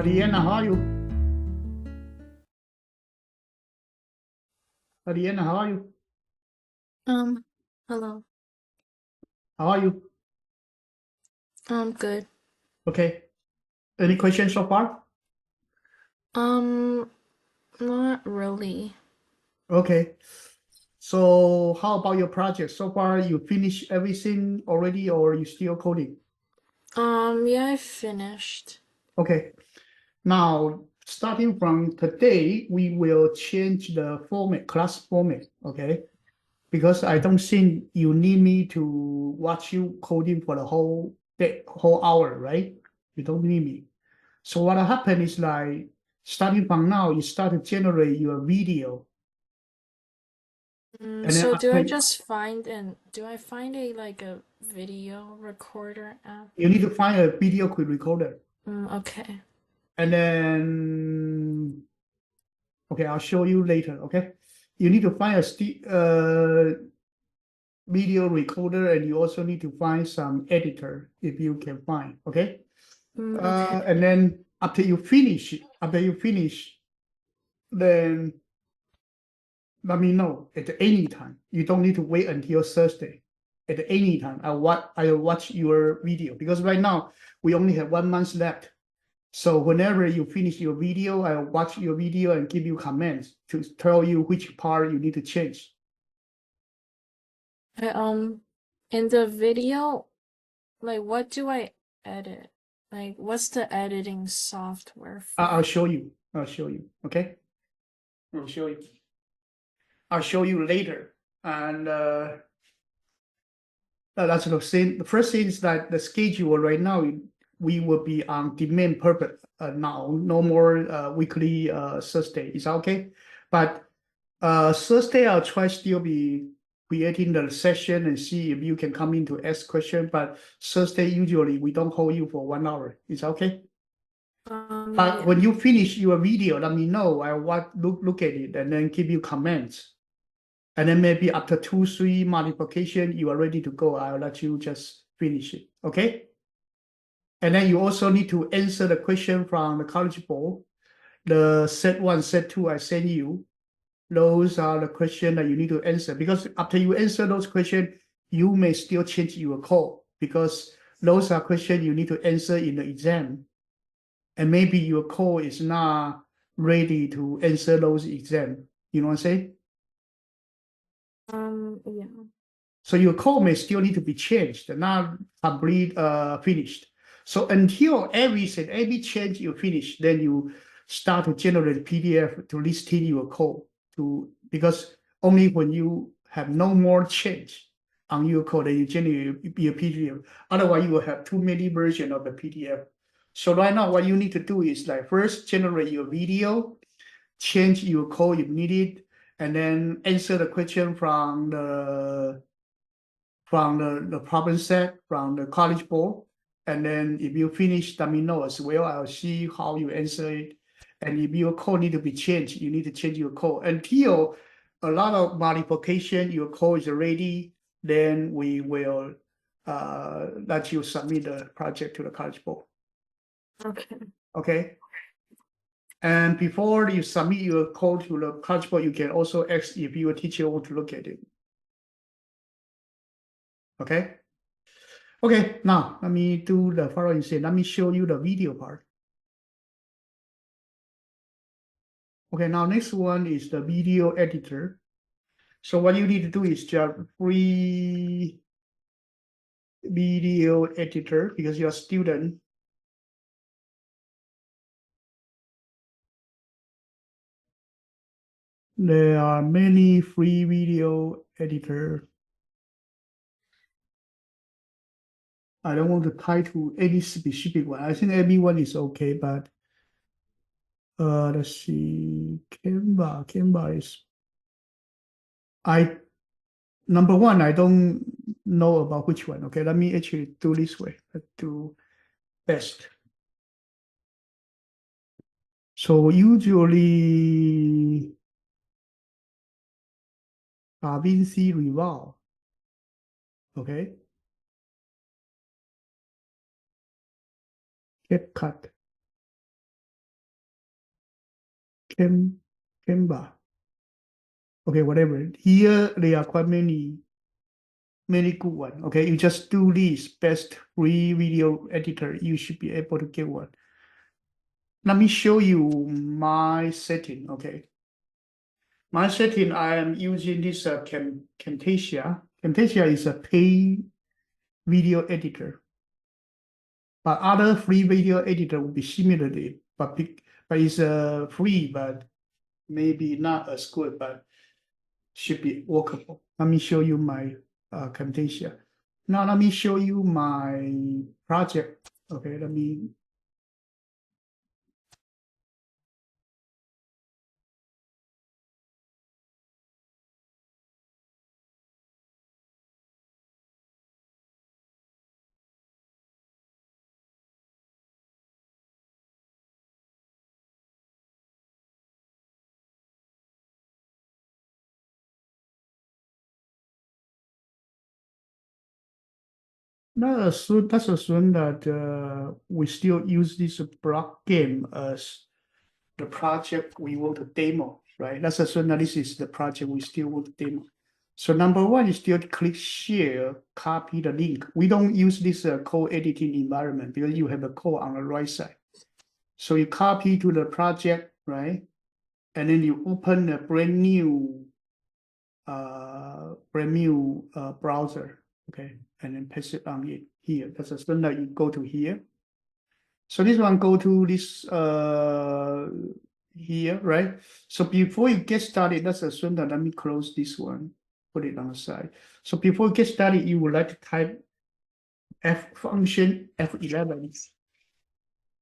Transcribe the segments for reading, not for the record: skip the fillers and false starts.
Ariana, how are you? Ariana, how are you? Um, Hello. How are you? Good. Okay. Any questions so far? Um, Not really. Okay. So how about your project? So far, you finished everything already, or you still coding? Yeah, I finished. Okay. Now, starting from today, we will change the format, class format. Okay. Because I don't think you need me to watch you coding for the whole day, whole hour, right? You don't need me. So what happened is like starting from now, you start to generate your video, and then So after do I find a video recorder app? you need to find a video quick recorder, Okay. and then okay, I'll show you later. Okay, you need to find a video recorder, and you also need to find some editor if you can find. Okay, Okay. and then after you finish, then let me know at any time. You don't need to wait until Thursday. At any time, I'll watch your video because right now we only have 1 month left. So whenever you finish your video, I'll watch your video and give you comments to tell you which part you need to change. I, in the video, what do I edit? What's the editing software I'll for? show you. I'll show you. Okay. I'll show you. I'll show you later. And that's the thing. The first thing is that the schedule right now, we will be on demand purpose now. No more weekly Thursday. Is that okay? But Thursday, I'll try still be creating the session and see if you can come in to ask question. But Thursday, usually we don't hold you for 1 hour. Is that okay? But Yeah. when you finish your video, let me know. I want look at it and then give you comments. And then maybe after 2, 3 modification, you are ready to go. I'll let you just finish it. Okay. And then you also need to answer the question from the College Board. The set one, set two, I send you. Those are the questions that you need to answer because after you answer those questions, you may still change your code because those are questions you need to answer in the exam. And maybe your code is not ready to answer those exam. You know what I'm saying? Yeah. So your code may still need to be changed, not complete finished. So until every change you finish, then you start to generate PDF to list in your code to because only when you have no more change on your code then you generate your PDF. Otherwise, you will have too many versions of the PDF. So right now, what you need to do is like first generate your video, change your code if needed, and then answer the question from the problem set from the College Board. And then if you finish, let me know as well. I'll see how you answer it. And if your code need to be changed, you need to change your code until a lot of modification, your code is ready. Then we will let you submit the project to the College Board. Okay. Okay. And before you submit your code to the College Board, you can also ask if your teacher want to look at it. Okay. Okay, now let me do the following thing. Let me show you the video part. Okay, now next one is the video editor. So what you need to do is just free video editor because you're a student. There are many free video editor. I don't want to tie to any specific one. I think everyone is okay, but let's see. Canva is I number one, I don't know about which one. Okay, let me actually do this way. Let's do best. So usually DaVinci Resolve, okay, CapCut. Canva. Okay, whatever. Here there are quite many good one. Okay, you just do this best free video editor. You should be able to get one. Let me show you my setting. Okay, my setting. I am using this Camtasia. Camtasia is a paid video editor, but other free video editor will be similar to it, but it's free, but maybe not as good, but should be workable. Let me show you my Camtasia. Now let me show you my project. Okay, let me. Let's assume that we still use this block game as the project we want to demo, right? Let's assume that this is the project we still want to demo. So number one is still click share, copy the link. We don't use this code editing environment because you have a code on the right side. So you copy to the project, right? And then you open a brand new browser, okay? And then paste it on it here. That's a standard. You go to here. So this one go to this here, right? So before you get started, let's assume that let me close this one, put it on the side. So before you get started, you would like to type function F11.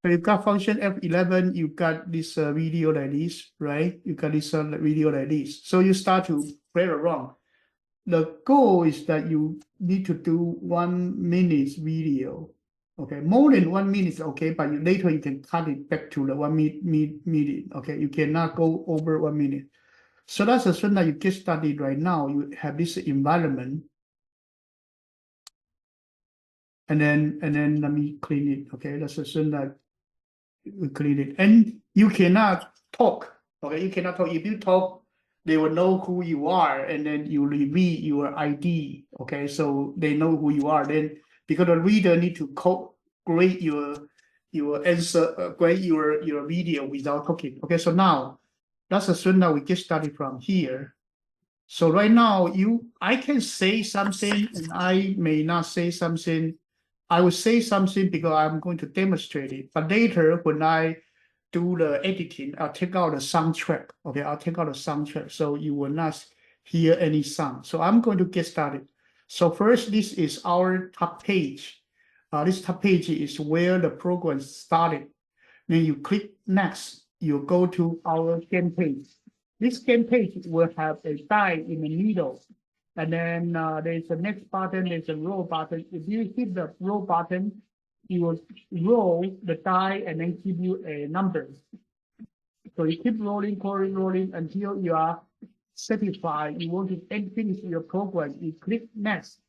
So you got function F11, you got this video like this, right? You got this video like this. So you start to play around. The goal is that you need to do 1 minute video. Okay, more than 1 minute is okay, but later you can cut it back to the 1 minute. Okay, you cannot go over 1 minute. So that's assume that you get started right now. You have this environment, and then let me clean it. Okay, let's assume that we clean it, and you cannot talk. Okay, you cannot talk. If you talk, they will know who you are, and then you reveal your ID. Okay, so they know who you are. Then because the reader need to grade your answer, grade your video without talking. Okay, so now let's assume that we get started from here. So right now I can say something and I may not say something. I will say something because I'm going to demonstrate it. But later when I do the editing, I'll take out the soundtrack. Okay, I'll take out the soundtrack so you will not hear any sound. So I'm going to get started. So first, this is our top page. This top page is where the program started. Then you click next. You go to our game page. This game page will have a die in the middle. And then there's a next button, there's a roll button. If you hit the roll button, it will roll the die and then give you a number. So you keep rolling until you are satisfied. You want to finish your program, you click next.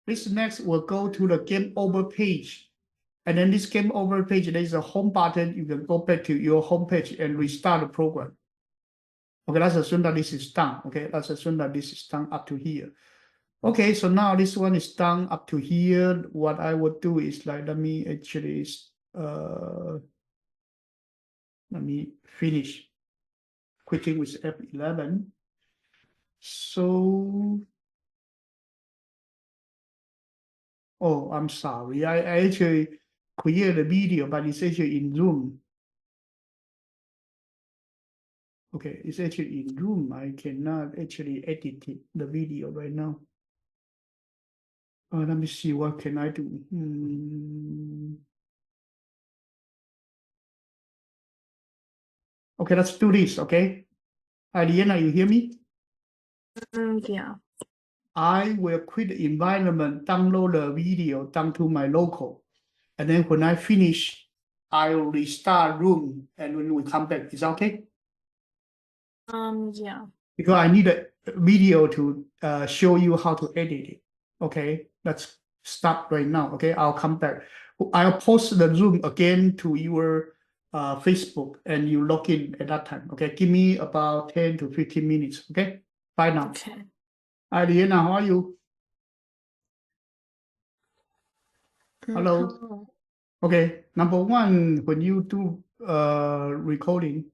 This next will go to the game over page. And then this game over page, there's a home button. You can go back to your home page and restart the program. Okay, let's assume that this is done. Okay, let's assume that this is done up to here. Okay, so now this one is done up to here. What I would do is like, let me actually, let me finish quitting with F11. So, oh, I'm sorry. I actually created a video, but it's actually in Zoom. Okay, it's actually in Zoom. I cannot actually edit the video right now. Let me see, what can I do? Okay, let's do this, okay? Aliena, you hear me? Yeah. I will quit the environment, download the video down to my local. And then when I finish, I'll restart room. And when we come back, is that okay? Yeah. Because I need a video to show you how to edit it. Okay, let's stop right now. Okay, I'll come back. I'll post the Zoom again to your Facebook and you log in at that time. Okay, give me about 10 to 15 minutes. Okay, bye now. Okay. Hi, Liana, how are you? Hello. Hello. Okay, number one, when you do recording,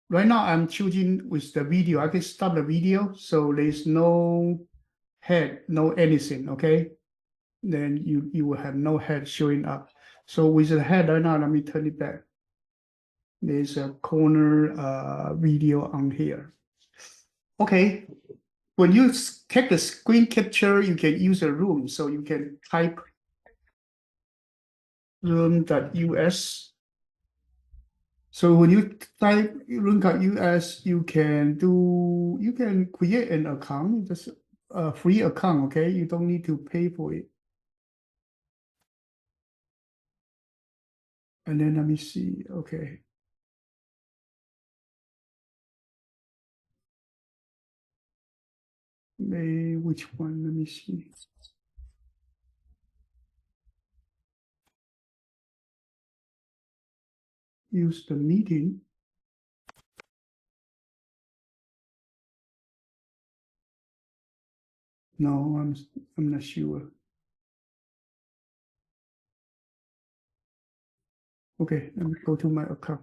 right now I'm choosing with the video. I can stop the video, so there's no head, no anything. Okay, then you will have no head showing up. So with the head right now, let me turn it back. There's a corner video on here. Okay, when you take the screen capture, you can use a room, so you can type room.us. So when you type room.us, you can create an account, just a free account, okay? You don't need to pay for it. And then let me see, okay. Which one? Let me see. Use the meeting. No, I'm not sure. Okay, let me go to my account.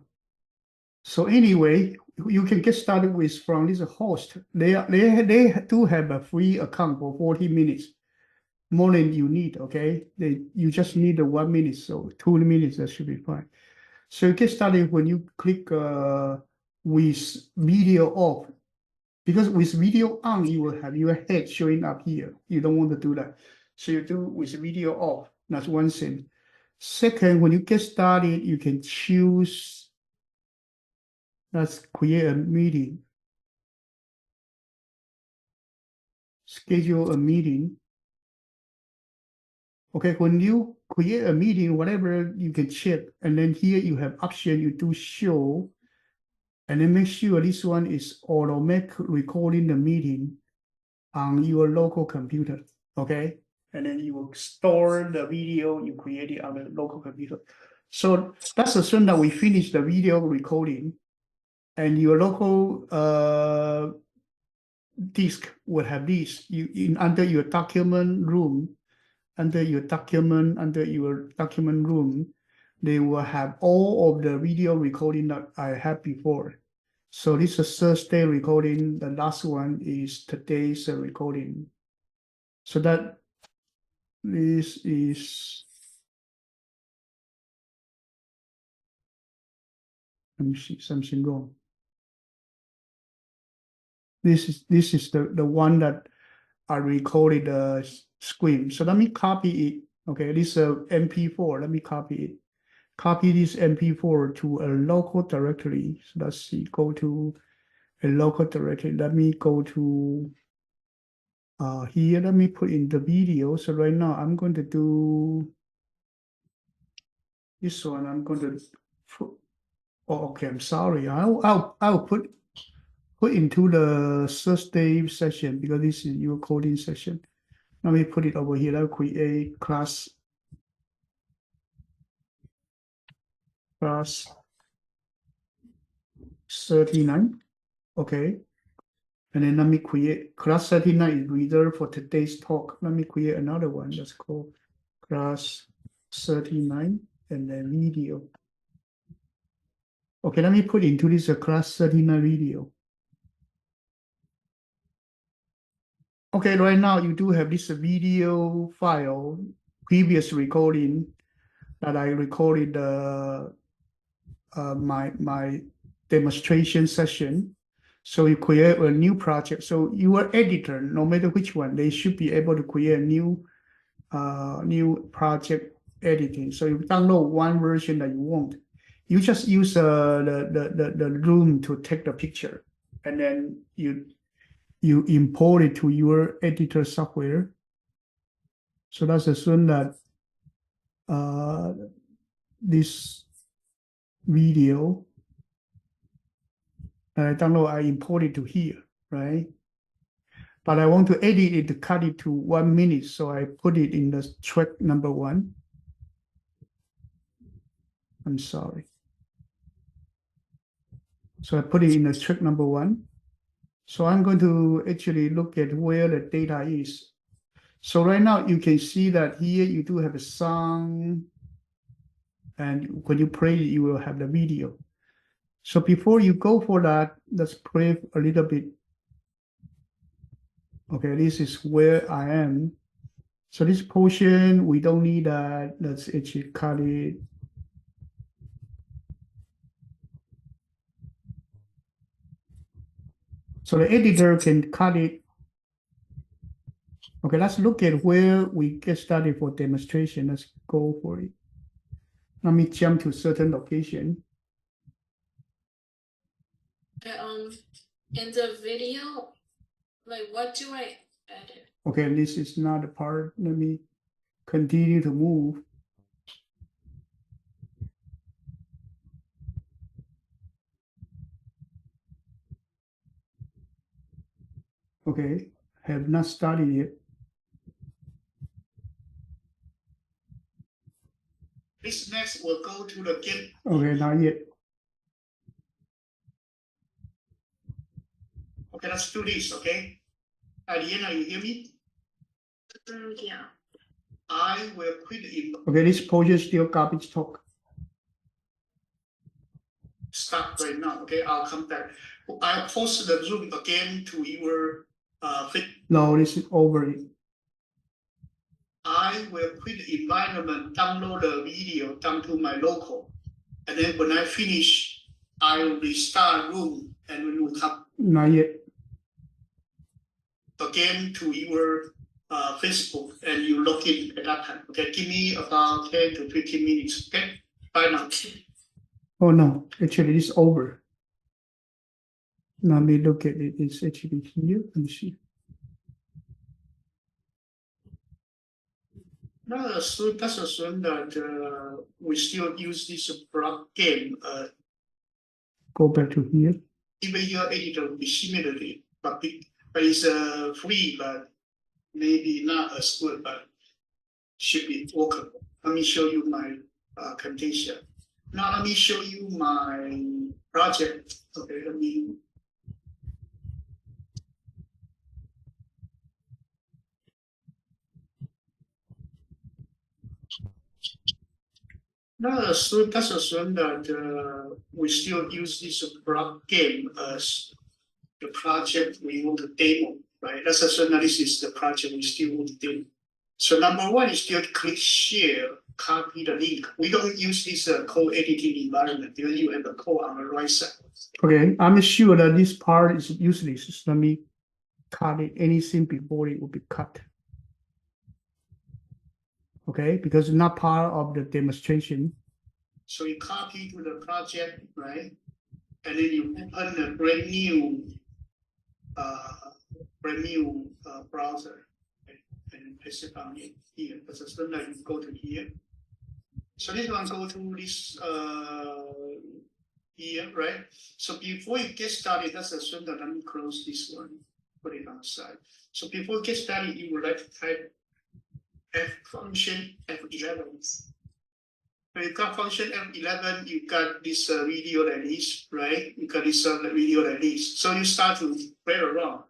So anyway, you can get started with from this host. They do have a free account for 40 minutes, more than you need. Okay, you just need 1 minute, so 2 minutes that should be fine. So you get started when you click with video off, because with video on you will have your head showing up here. You don't want to do that, so you do with video off. That's one thing. Second, when you get started, you can choose. Let's create a meeting. Schedule a meeting. Okay, when you create a meeting, whatever you can check, and then here you have option, you do show, and then make sure this one is automatic recording the meeting on your local computer, okay? And then you will store the video you created on the local computer. So that's assume that we finish the video recording, and your local disk will have this. Under your document room, under your document room, they will have all of the video recording that I had before. So this is Thursday recording. The last one is today's recording. So that this is, let me see, something wrong. This is the one that I recorded the screen. So let me copy it. Okay, this is a MP4. Let me copy it. Copy this MP4 to a local directory. So let's see, go to a local directory. Let me go to here. Let me put in the video. So right now I'm going to do this one. I'm going to put, oh, okay, I'm sorry. I'll put into the Thursday session because this is your coding session. Let me put it over here. I'll create class 39. Okay. And then let me create class 39 is reserved for today's talk. Let me create another one. Let's call class 39 and then video. Okay, let me put into this class 39 video. Okay, right now you do have this video file, previous recording that I recorded my demonstration session. So you create a new project. So your editor, no matter which one, they should be able to create a new project editing. So you download one version that you want. You just use the room to take the picture, and then you import it to your editor software. So let's assume that this video I download, I import it to here, right? But I want to edit it to cut it to 1 minute, so I put it in the track number 1. I'm sorry. So I put it in the track number 1. So I'm going to actually look at where the data is. So right now you can see that here you do have a sound, and when you play it, you will have the video. So before you go for that, let's play a little bit. Okay, this is where I am. So this portion, we don't need that. Let's actually cut it. So the editor can cut it. Okay, let's look at where we get started for demonstration. Let's go for it. Let me jump to certain location. In the video, like what do I edit? Okay, this is not the part. Let me continue to move. Okay, have not started yet. This next will go to the game. Okay, not yet. Okay, let's do this, okay? Ariana, you hear me? Yeah. I will quit it. Okay, this portion still garbage talk. Stop right now, okay? I'll come back. I'll post the Zoom again to your No, this is over it. I will quit the environment, download the video down to my local. And then when I finish, I'll restart room and we will come. Not yet. Again to your Facebook and you log in at that time. Okay, give me about 10 to 15 minutes. Okay, bye now. Oh no, actually it's over. Let me look at it. It's actually here. Let me see. Let's assume that we still use this block game. Go back to here. Video editor will be similarly, but it's free, but maybe not as good, but should be workable. Let me show you my condition. Now let me show you my project. Okay, let me. Let's assume that we still use this block game as the project we want to demo, right? Let's assume that this is the project we still want to demo. So number 1 is still click share, copy the link. We don't use this code editing environment because you have the code on the right side. Okay, I'm sure that this part is useless. So let me cut it. Anything before it will be cut. Okay, because it's not part of the demonstration. So you copy to the project, right? And then you open a brand new browser and paste it on here. That's a certain that you go to here. So this one go to this here, right? So before you get started, let's assume that let me close this one, put it outside. So before you get started, you would like to type F function F11. When you got function F11, you got this video like this, right? You got this video like this. So you start to play around.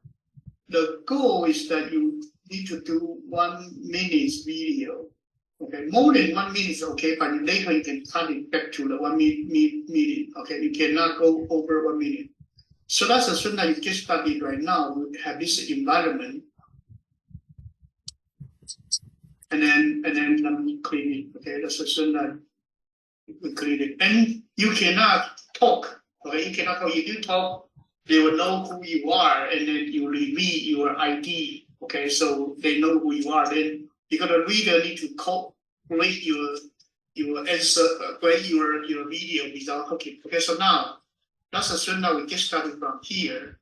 The goal is that you need to do 1 minute video. Okay, more than 1 minute is okay, but later you can cut it back to the 1 minute. Okay, you cannot go over 1 minute. So that's assume that you get started right now. We have this environment. And then let me clean it. Okay, let's assume that we clean it. And you cannot talk. Okay, you cannot talk. If you talk, they will know who you are, and then you reveal your ID. Okay, so they know who you are. Then because the reader need to create your answer, create your video without talking. Okay, so now let's assume that we get started from here.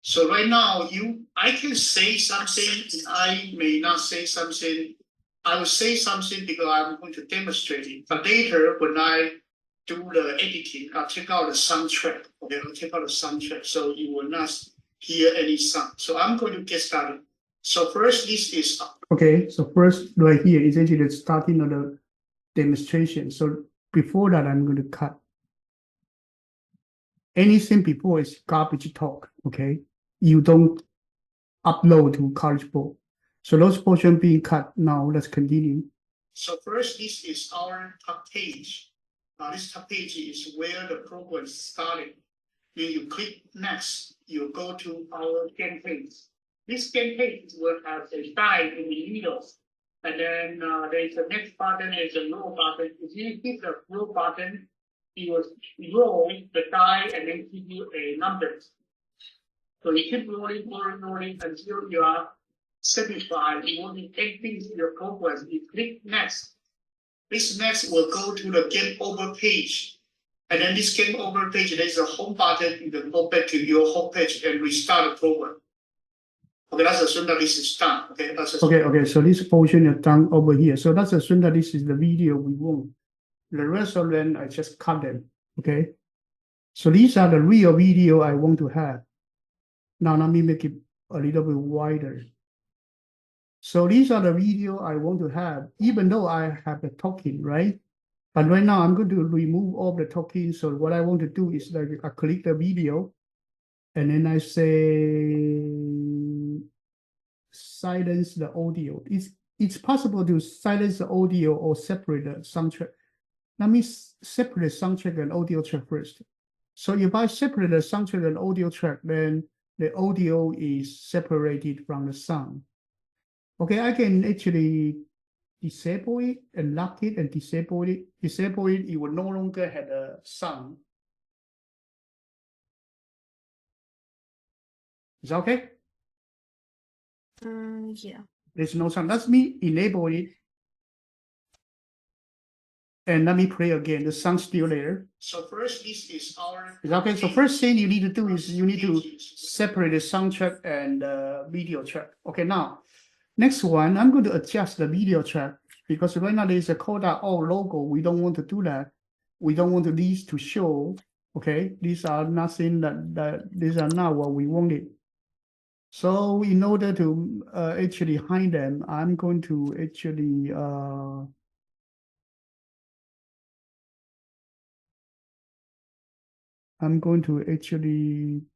So right now I can say something, and I may not say something. I will say something because I'm going to demonstrate it. But later, when I do the editing, I'll take out the soundtrack. Okay, I'll take out the soundtrack, so you will not hear any sound. So I'm going to get started. So first, this is okay. So first, right here is actually the starting of the demonstration. So before that, I'm going to cut anything before is garbage talk, okay? You don't upload to College Board. So those portions being cut. Now let's continue. So first, this is our top page. This top page is where the program started. When you click next, you go to our game page. This game page will have a die in the middle. And then there's a next button, there's a row button. If you hit the row button, it will roll the die and then give you a number. So you keep rolling until you are satisfied. You want to take things in your progress. You click next. This next will go to the game over page. And then this game over page, there's a home button. You can go back to your home page and restart the program. Okay, let's assume that this is done. Okay, okay. So this portion is done over here. So let's assume that this is the video we want. The rest of them, I just cut them. Okay. So these are the real video I want to have. Now let me make it a little bit wider. So these are the video I want to have, even though I have the talking, right? But right now I'm going to remove all the talking. So what I want to do is like I click the video and then I say silence the audio. It's possible to silence the audio or separate the soundtrack. Let me separate soundtrack and audio track first. So if I separate the soundtrack and audio track, then the audio is separated from the sound. Okay, I can actually disable it and lock it and disable it. Disable it, it will no longer have a sound. Is that okay? Yeah. There's no sound. Let me enable it. And let me play again. The sound's still there. So first, this is our. Is that okay? So first thing you need to do is you need to separate the soundtrack and video track. Okay, now. Next one, I'm going to adjust the video track because right now there's a Coda.O logo. We don't want to do that. We don't want these to show. Okay, these are nothing these are not what we wanted. So in order to actually hide them, I'm going to actually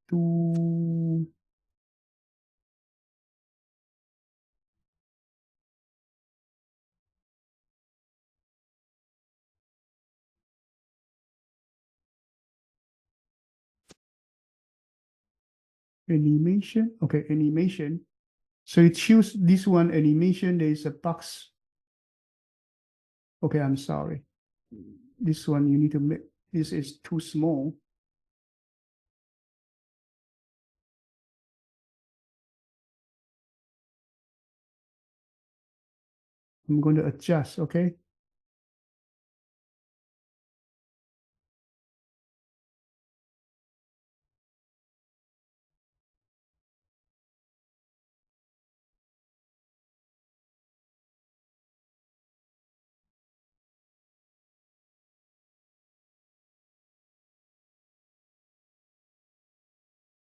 do. Animation. Okay, animation. So you choose this one, animation. There's a box. Okay, I'm sorry. This one you need to make. This is too small. I'm going to adjust, okay?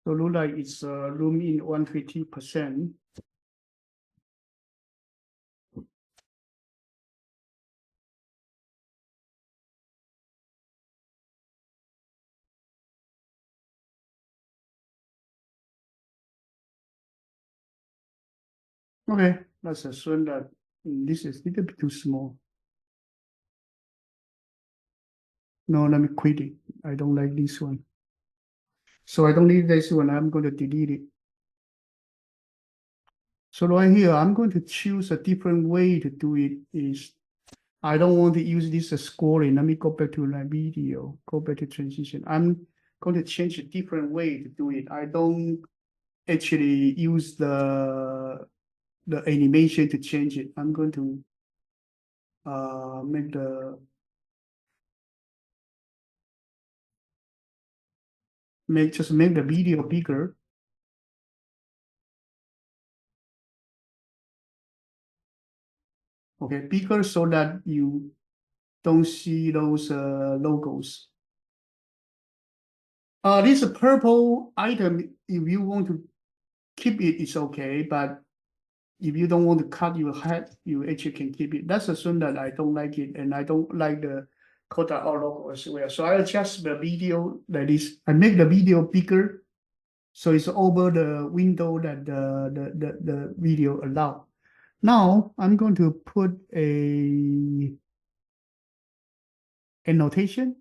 So look like it's room in 150%. Okay, let's assume that this is a little bit too small. No, let me quit it. I don't like this one. So I don't need this one. I'm going to delete it. So right here, I'm going to choose a different way to do it. Is I don't want to use this as scoring. Let me go back to my video, go back to transition. I'm going to change a different way to do it. I don't actually use the animation to change it. I'm going to just make the video bigger. Okay, bigger so that you don't see those logos. This purple item, if you want to keep it, it's okay. But if you don't want to cut your head, you actually can keep it. Let's assume that I don't like it and I don't like the quote our logo as well. So I adjust the video like this. I make the video bigger, so it's over the window that the video allow. Now I'm going to put a annotation.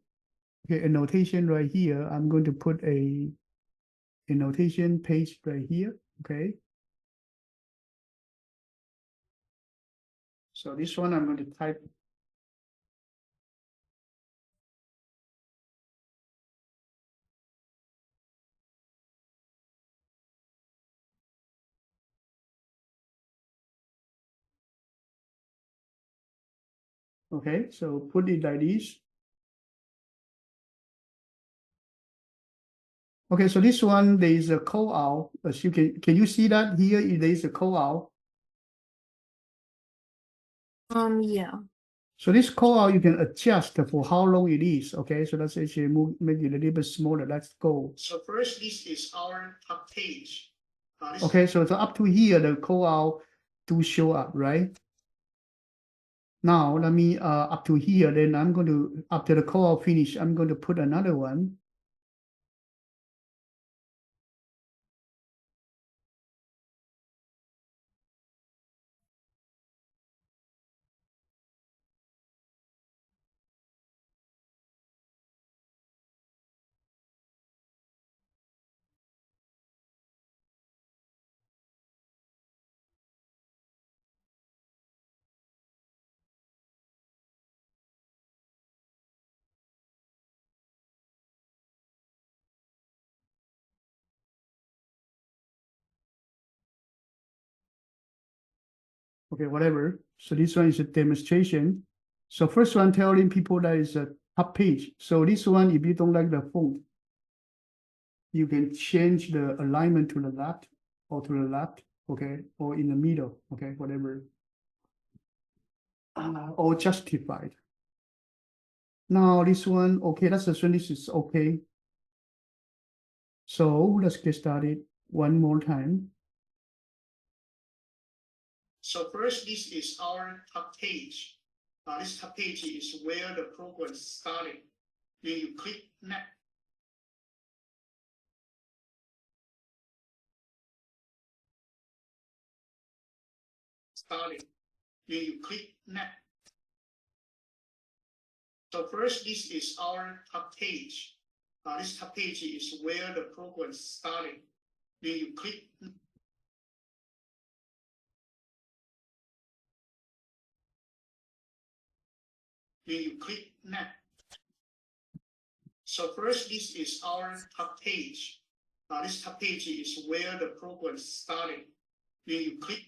Okay, annotation right here. I'm going to put a annotation page right here. Okay. So this one I'm going to type. Okay, so put it like this. Okay, so this one, there is a call out. As you can you see that here? There is a call out. Yeah. So this call out you can adjust for how long it is. Okay, so let's actually make it a little bit smaller. Let's go. So first, this is our top page. Okay, so up to here, the call out do show up, right? Now let me up to here. Then I'm going to after the call out finish, I'm going to put another one. Okay, whatever. So this one is a demonstration. So first one telling people that is a top page. So this one, if you don't like the font, you can change the alignment to the left or to the left, okay, or in the middle, okay, whatever. Or justified. Now this one, okay, let's assume this is okay. So let's get started one more time. So first, this is our top page. This top page is where the program is starting. Then you click next. Starting. Then you click next. So first, this is our top page. This top page is where the program is starting. Then you click. Then you click next. So first, this is our top page. This top page is where the program is starting. Then you click.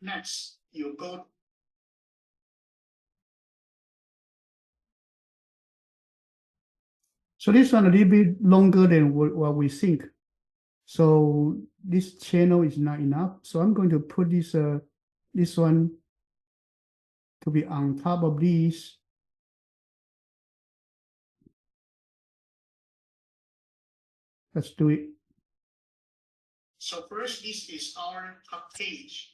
Next, you go. So this one a little bit longer than what we think. So this channel is not enough. So I'm going to put this one to be on top of this. Let's do it. So first, this is our top page.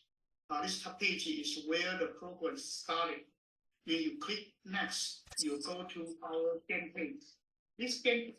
This top page is where the program is starting. Then you click next. You go to our game page. This game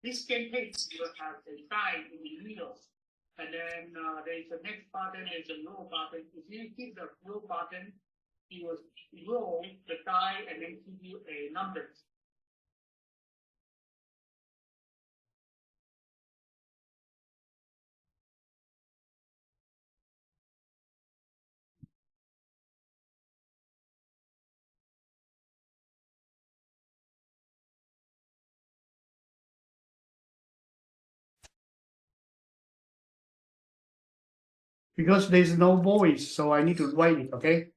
This game page will have a sign in the middle. And then there's a next button, there's a roll button. If you hit the roll button, it will roll the die and then give you a number. Because there's no voice, so I need to write it, okay?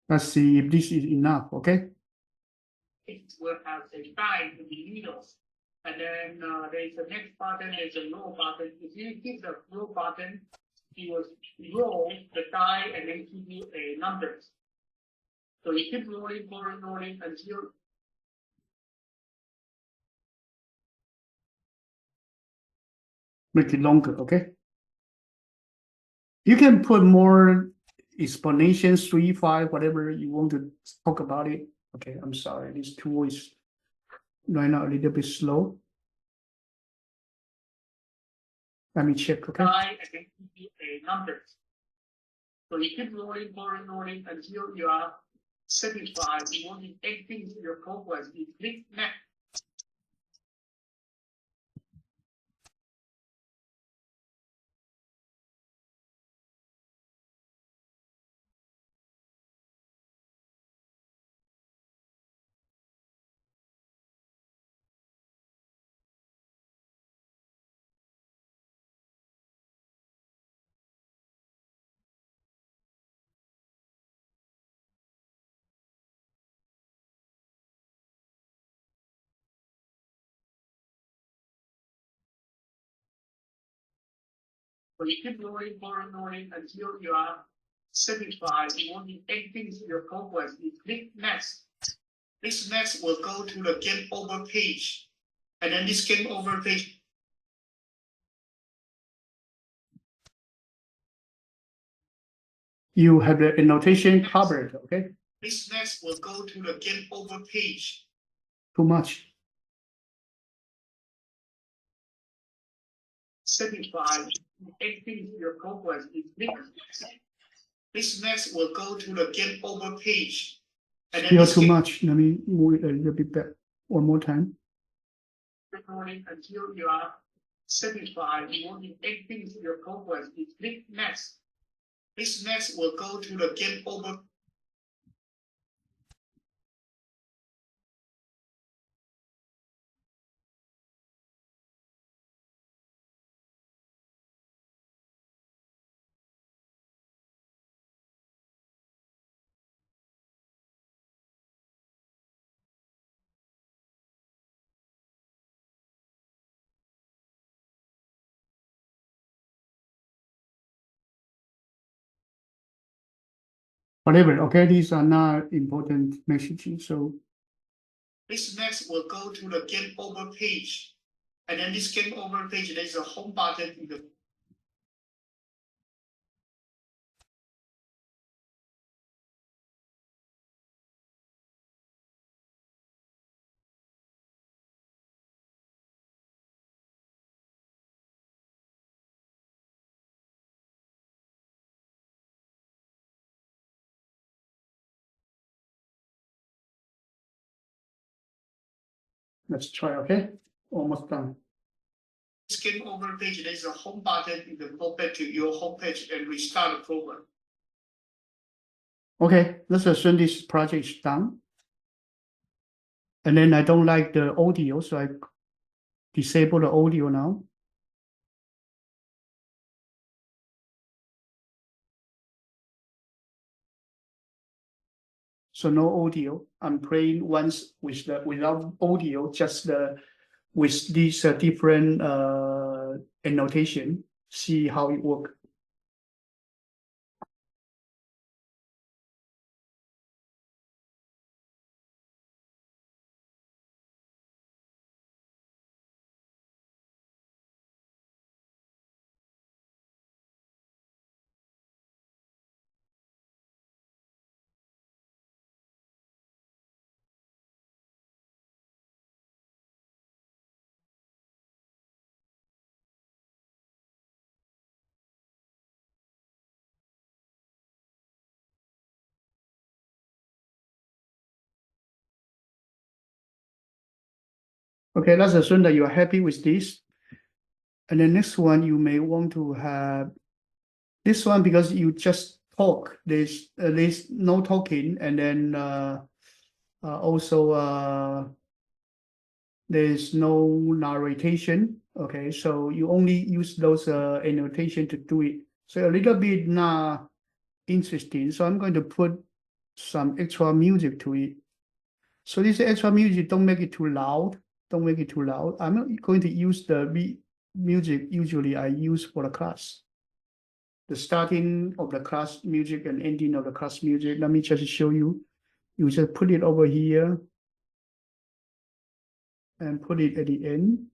Let's see if this is enough, okay? It will have a sign in the middle. And then there's the next button, there's a roll button. If you hit the roll button, it will roll the die and then give you a number. So you keep rolling until make it longer, okay? You can put more explanations, 3, 5, whatever you want to talk about it. Okay, I'm sorry, this tool is right now a little bit slow. Let me check, okay? I can give you a number. So you keep rolling until you are satisfied. You want to add things to your progress. You click next. So you keep rolling until you are satisfied. You want to add things to your progress. You click next. This next will go to the game over page. And then this game over page. You have the annotation covered, okay? This next will go to the game over page. Too much. Satisfied. Anything to your progress is this next will go to the game over page. And then still too much. Let me move it a little bit back one more time. Until you are satisfied, you want to add things to your progress. You click next. This next will go to the game over. Whatever, okay, these are not important messages. So this next will go to the game over page. And then this game over page, there's a home button in the let's try, okay? Almost done. Skim over page, there's a home button. You can go back to your home page and restart the program. Okay, let's assume this project is done. And then I don't like the audio, so I disable the audio now. So no audio. I'm playing once with the without audio, just with these different annotation. See how it works. Okay, let's assume that you are happy with this. And the next one, you may want to have this one because you just talk. There's no talking, and then also there's no narration. Okay, so you only use those annotation to do it. So a little bit not interesting. So I'm going to put some extra music to it. So this extra music, don't make it too loud. Don't make it too loud. I'm not going to use the music usually I use for the class. The starting of the class music and ending of the class music. Let me just show you. You just put it over here and put it at the end.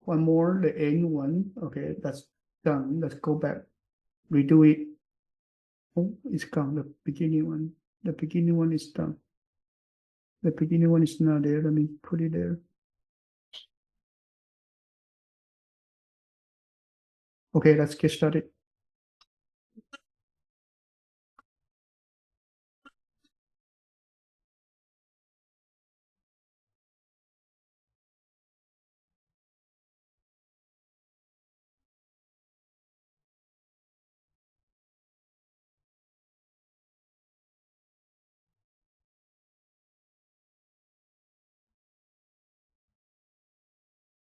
One more, the end one. Okay, that's done. Let's go back. Redo it. Oh, it's gone. The beginning one. The beginning one is done. The beginning one is not there. Let me put it there. Okay, let's get started.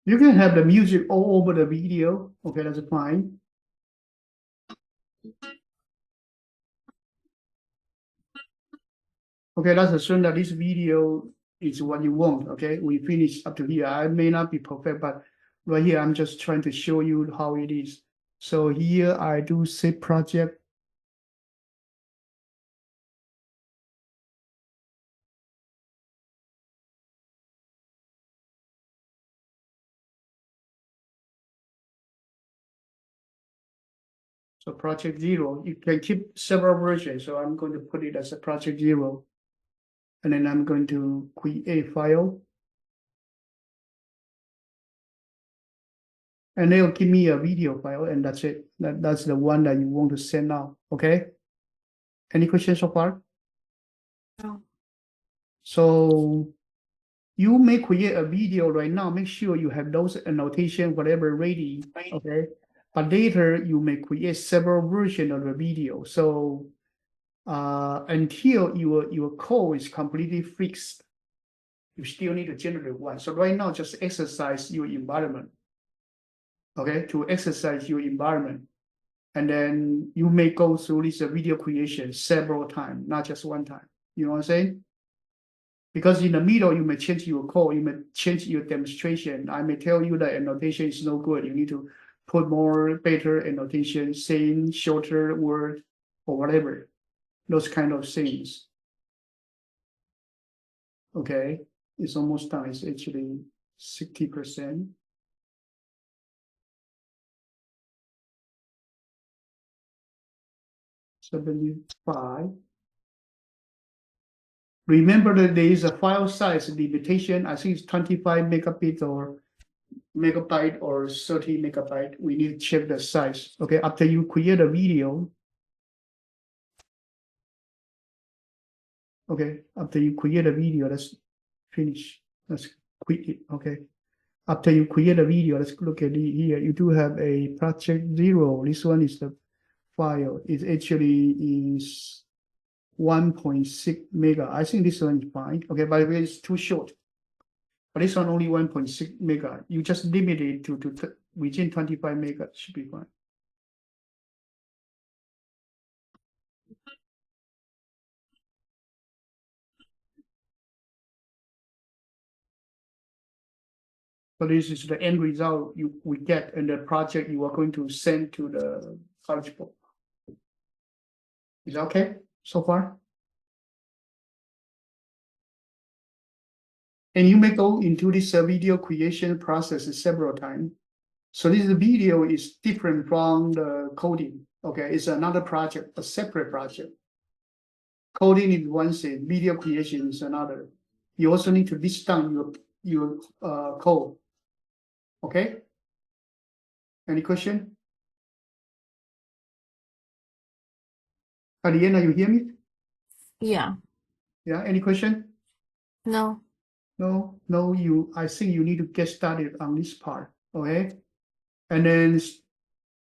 You can have the music all over the video. Okay, that's fine. Okay, let's assume that this video is what you want. Okay, we finish up to here. I may not be perfect, but right here, I'm just trying to show you how it is. So here I do save project. So project 0, you can keep several versions. So I'm going to put it as a project 0. And then I'm going to create file. And they'll give me a video file, and that's it. That's the one that you want to send out. Okay. Any questions so far? No. So you may create a video right now. Make sure you have those annotation, whatever ready. Okay. But later you may create several versions of the video. So until your code is completely fixed, you still need to generate one. So right now, just exercise your environment. Okay, to exercise your environment. And then you may go through this video creation several times, not just one time. You know what I'm saying? Because in the middle, you may change your code, you may change your demonstration. I may tell you that annotation is no good. You need to put more better annotation, saying shorter word or whatever, those kind of things. Okay, it's almost done. It's actually 60%. $75. Remember that there is a file size limitation. I think it's 25 megabits or megabyte or 30 megabyte. We need to check the size. Okay, after you create a video. Okay, after you create a video, let's finish. Let's quit it. Okay. After you create a video, let's look at it here. You do have a project 0. This one is the file. It actually is 1.6 mega. I think this one is fine. Okay, by the way, it's too short. But this one only 1.6 mega. You just limit it to within 25 mega should be fine. So this is the end result we get in the project you are going to send to the college board. Is that okay so far? And you may go into this video creation process several times. So this video is different from the coding. Okay, it's another project, a separate project. Coding is one thing, video creation is another. You also need to list down your code. Okay. Any question? Aliena, you hear me? Yeah. Yeah. Any question? No. No, I think you need to get started on this part, okay? And then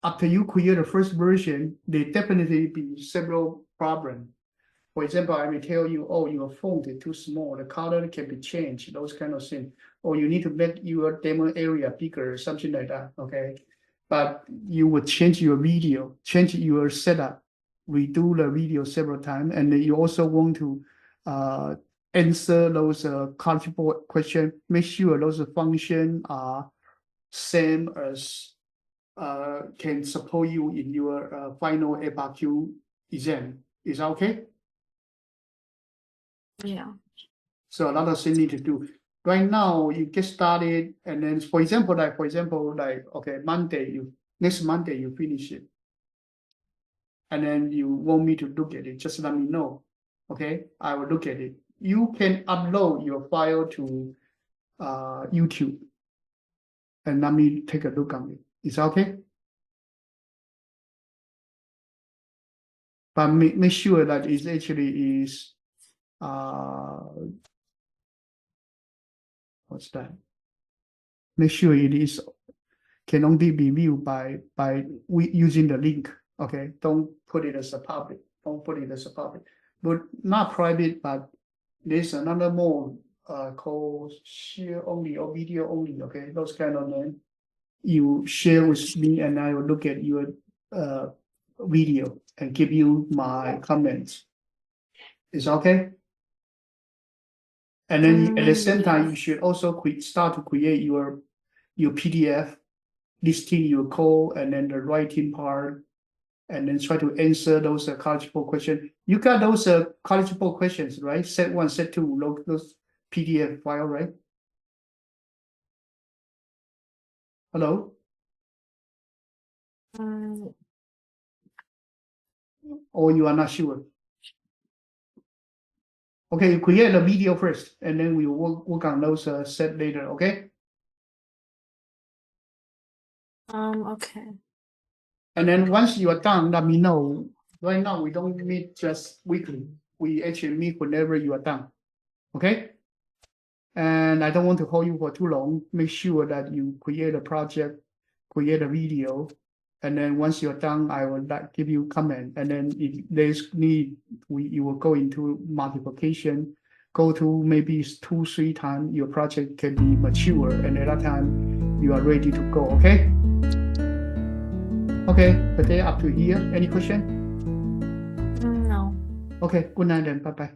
after you create the first version, there definitely be several problems. For example, I will tell you, oh, your font is too small, the color can be changed, those kind of things. Or you need to make your demo area bigger, something like that, okay? But you would change your video, change your setup, redo the video several times, and then you also want to answer those college board questions, make sure those functions are same as can support you in your final FRQ exam. Is that okay? Yeah. So a lot of things need to do. Right now, you get started, and then, for example, okay, next Monday you finish it, and then you want me to look at it, just let me know. Okay, I will look at it. You can upload your file to YouTube, and let me take a look on it. Is that okay? But make sure that it actually is what's that? Make sure it is can only be viewed by using the link. Okay, don't put it as a public. Don't put it as a public, but not private. But there's another mode called share only or video only. Okay, those kind of name. You share with me, and I will look at your video and give you my comments. Is okay? And then at the same time, you should also start to create your PDF, listing your code, and then the writing part, and then try to answer those college board questions. You got those college board questions, right? Set 1, set 2, those PDF file, right? Hello? Or you are not sure? Okay, you create a video first, and then we will work on those set later, okay? Okay. And then once you are done, let me know. Right now, we don't meet just weekly. We actually meet whenever you are done, okay? And I don't want to hold you for too long. Make sure that you create a project, create a video, and then once you're done, I will give you comment. And then if there's need, you will go into multiplication, go to maybe 2-3 times. Your project can be mature, and at that time, you are ready to go. Okay. Okay. But up to here. Any question? No. Okay. Good night then. Bye bye.